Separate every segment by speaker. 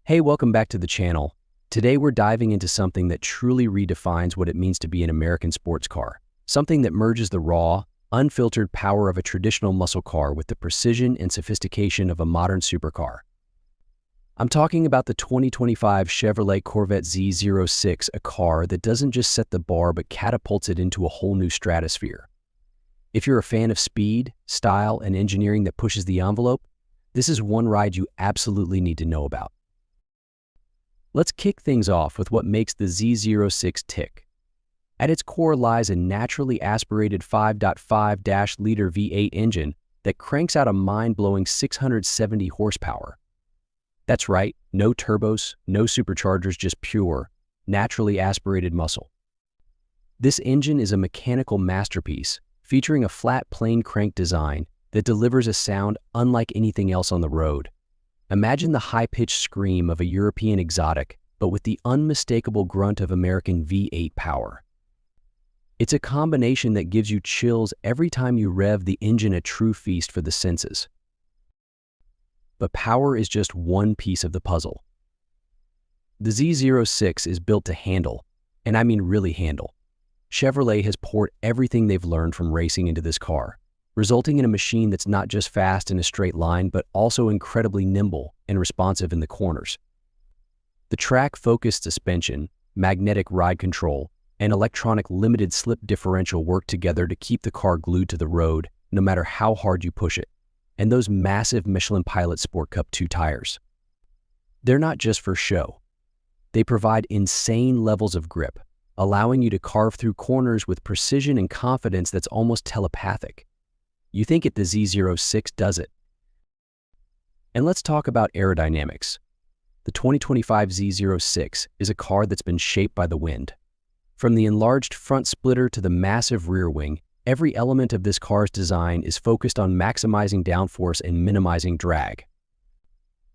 Speaker 1: Hey, welcome back to the channel. Today we're diving into something that truly redefines what it means to be an American sports car. Something that merges the raw, unfiltered power of a traditional muscle car with the precision and sophistication of a modern supercar. I'm talking about the 2025 Chevrolet Corvette Z06, a car that doesn't just set the bar but catapults it into a whole new stratosphere. If you're a fan of speed, style, and engineering that pushes the envelope, this is one ride you absolutely need to know about. Let's kick things off with what makes the Z06 tick. At its core lies a naturally aspirated 5.5-liter V8 engine that cranks out a mind-blowing 670 horsepower. That's right, no turbos, no superchargers, just pure, naturally aspirated muscle. This engine is a mechanical masterpiece, featuring a flat plane crank design that delivers a sound unlike anything else on the road. Imagine the high-pitched scream of a European exotic, but with the unmistakable grunt of American V8 power. It's a combination that gives you chills every time you rev the engine, a true feast for the senses. But power is just one piece of the puzzle. The Z06 is built to handle, and I mean really handle. Chevrolet has poured everything they've learned from racing into this car, resulting in a machine that's not just fast in a straight line, but also incredibly nimble and responsive in the corners. The track-focused suspension, magnetic ride control, and electronic limited slip differential work together to keep the car glued to the road, no matter how hard you push it. And those massive Michelin Pilot Sport Cup 2 tires. They're not just for show. They provide insane levels of grip, allowing you to carve through corners with precision and confidence that's almost telepathic. You think the Z06 does it. And let's talk about aerodynamics. The 2025 Z06 is a car that's been shaped by the wind. From the enlarged front splitter to the massive rear wing, every element of this car's design is focused on maximizing downforce and minimizing drag.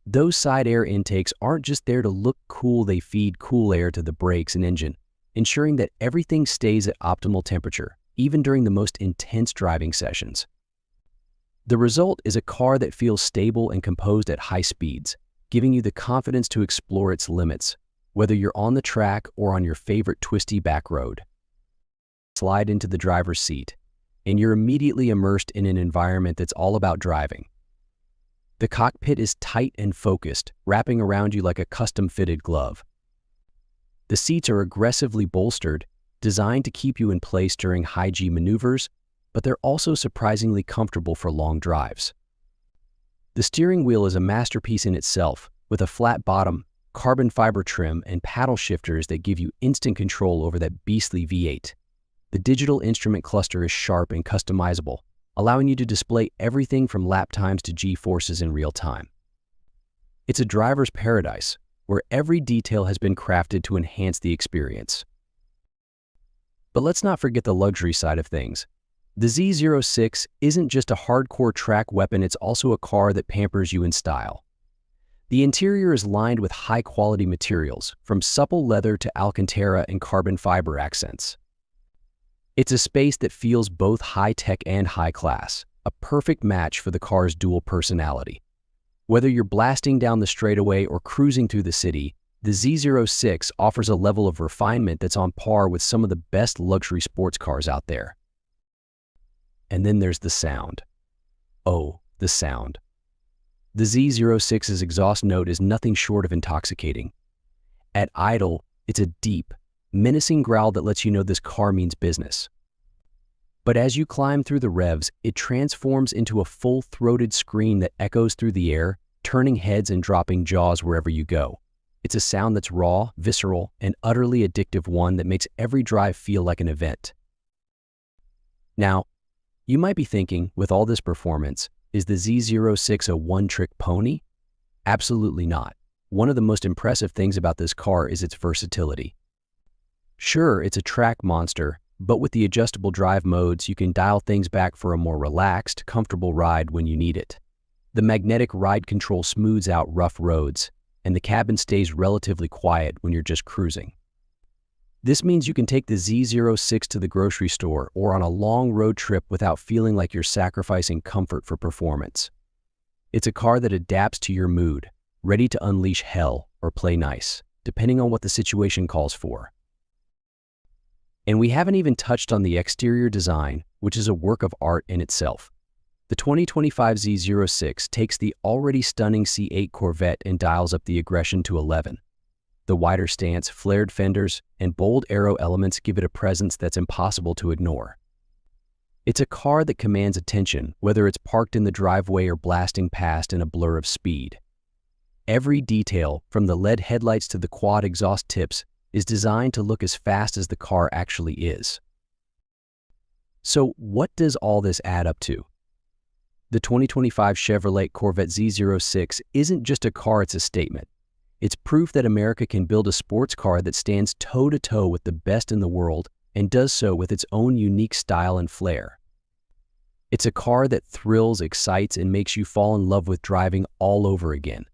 Speaker 1: Those side air intakes aren't just there to look cool, they feed cool air to the brakes and engine, ensuring that everything stays at optimal temperature, even during the most intense driving sessions. The result is a car that feels stable and composed at high speeds, giving you the confidence to explore its limits, whether you're on the track or on your favorite twisty back road. Slide into the driver's seat, and you're immediately immersed in an environment that's all about driving. The cockpit is tight and focused, wrapping around you like a custom-fitted glove. The seats are aggressively bolstered, designed to keep you in place during high-G maneuvers, but they're also surprisingly comfortable for long drives. The steering wheel is a masterpiece in itself, with a flat bottom, carbon fiber trim, and paddle shifters that give you instant control over that beastly V8. The digital instrument cluster is sharp and customizable, allowing you to display everything from lap times to G-forces in real time. It's a driver's paradise, where every detail has been crafted to enhance the experience. But let's not forget the luxury side of things. The Z06 isn't just a hardcore track weapon, it's also a car that pampers you in style. The interior is lined with high-quality materials, from supple leather to Alcantara and carbon fiber accents. It's a space that feels both high-tech and high-class, a perfect match for the car's dual personality. Whether you're blasting down the straightaway or cruising through the city, the Z06 offers a level of refinement that's on par with some of the best luxury sports cars out there. And then there's the sound. Oh, the sound. The Z06's exhaust note is nothing short of intoxicating. At idle, it's a deep, menacing growl that lets you know this car means business. But as you climb through the revs, it transforms into a full-throated scream that echoes through the air, turning heads and dropping jaws wherever you go. It's a sound that's raw, visceral, and utterly addictive, one that makes every drive feel like an event. Now, you might be thinking, with all this performance, is the Z06 a one-trick pony? Absolutely not. One of the most impressive things about this car is its versatility. Sure, it's a track monster, but with the adjustable drive modes, you can dial things back for a more relaxed, comfortable ride when you need it. The magnetic ride control smooths out rough roads, and the cabin stays relatively quiet when you're just cruising. This means you can take the Z06 to the grocery store or on a long road trip without feeling like you're sacrificing comfort for performance. It's a car that adapts to your mood, ready to unleash hell or play nice, depending on what the situation calls for. And we haven't even touched on the exterior design, which is a work of art in itself. The 2025 Z06 takes the already stunning C8 Corvette and dials up the aggression to 11. The wider stance, flared fenders, and bold aero elements give it a presence that's impossible to ignore. It's a car that commands attention, whether it's parked in the driveway or blasting past in a blur of speed. Every detail, from the LED headlights to the quad exhaust tips, is designed to look as fast as the car actually is. So what does all this add up to? The 2025 Chevrolet Corvette Z06 isn't just a car, it's a statement. It's proof that America can build a sports car that stands toe-to-toe with the best in the world and does so with its own unique style and flair. It's a car that thrills, excites, and makes you fall in love with driving all over again.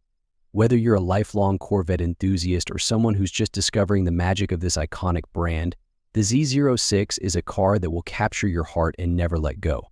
Speaker 1: Whether you're a lifelong Corvette enthusiast or someone who's just discovering the magic of this iconic brand, the Z06 is a car that will capture your heart and never let go.